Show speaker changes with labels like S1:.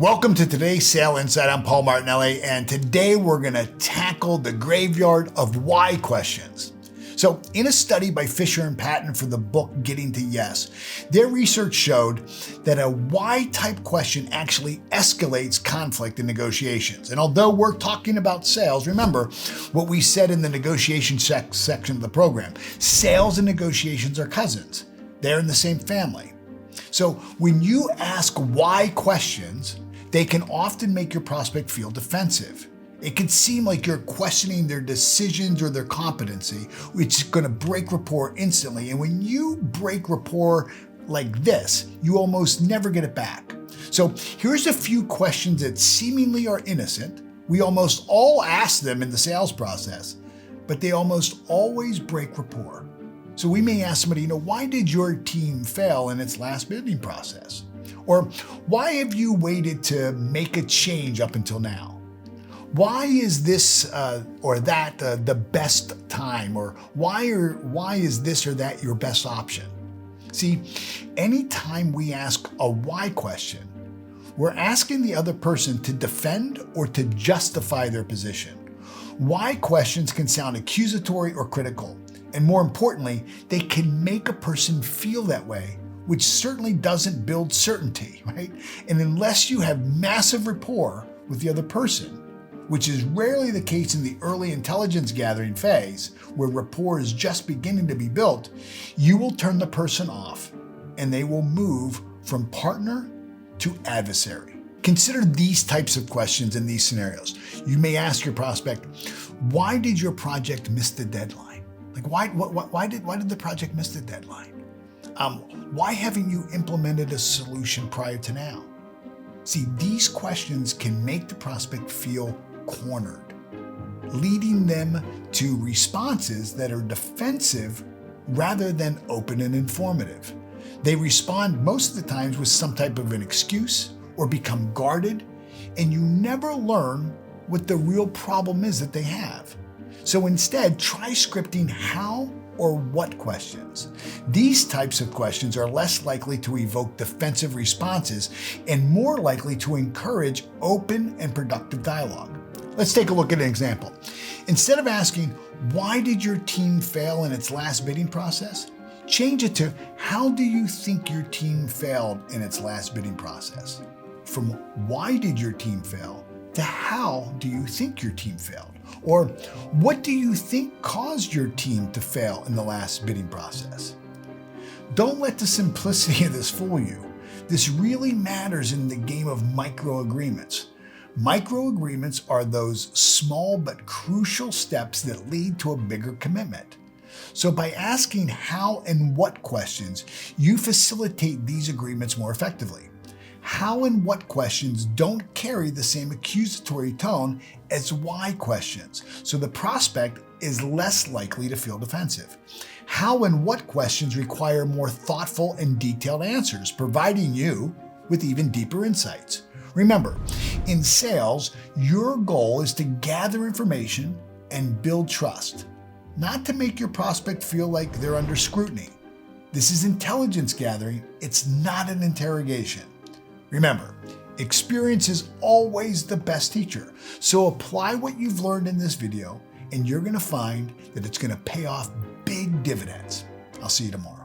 S1: Welcome to today's Sale Insight. I'm Paul Martinelli, and today we're going to tackle the graveyard of why questions. So, in a study by Fisher and Patton for the book Getting to Yes, their research showed that a why-type question actually escalates conflict in negotiations. And although we're talking about sales, remember what we said in the negotiation section of the program. Sales and negotiations are cousins. They're in the same family. So when you ask why questions, they can often make your prospect feel defensive. It can seem like you're questioning their decisions or their competency, which is going to break rapport instantly. And when you break rapport like this, you almost never get it back. So here's a few questions that seemingly are innocent. We almost all ask them in the sales process, but they almost always break rapport. So we may ask somebody, why did your team fail in its last bidding process? Or why have you waited to make a change up until now? Why is this or that the best time? Or why is this or that your best option? See, anytime we ask a why question, we're asking the other person to defend or to justify their position. Why questions can sound accusatory or critical. And more importantly, they can make a person feel that way, which certainly doesn't build certainty, right? And unless you have massive rapport with the other person, which is rarely the case in the early intelligence gathering phase, where rapport is just beginning to be built, you will turn the person off and they will move from partner to adversary. Consider these types of questions in these scenarios. You may ask your prospect, why did your project miss the deadline? Like why did the project miss the deadline? Why haven't you implemented a solution prior to now? See, these questions can make the prospect feel cornered, leading them to responses that are defensive rather than open and informative. They respond most of the times with some type of an excuse or become guarded, and you never learn what the real problem is that they have. So instead, try scripting how or what questions. These types of questions are less likely to evoke defensive responses and more likely to encourage open and productive dialogue. Let's take a look at an example. Instead of asking, why did your team fail in its last bidding process? Change it to, how do you think your team failed in its last bidding process? From why did your team fail to how do you think your team failed? Or what do you think caused your team to fail in the last bidding process? Don't let the simplicity of this fool you. This really matters in the game of micro-agreements. Micro-agreements are those small but crucial steps that lead to a bigger commitment. So by asking how and what questions, you facilitate these agreements more effectively. How and what questions don't carry the same accusatory tone as why questions, so the prospect is less likely to feel defensive. How and what questions require more thoughtful and detailed answers, providing you with even deeper insights. Remember, in sales, your goal is to gather information and build trust, not to make your prospect feel like they're under scrutiny. This is intelligence gathering, it's not an interrogation. Remember, experience is always the best teacher. So apply what you've learned in this video, and you're going to find that it's going to pay off big dividends. I'll see you tomorrow.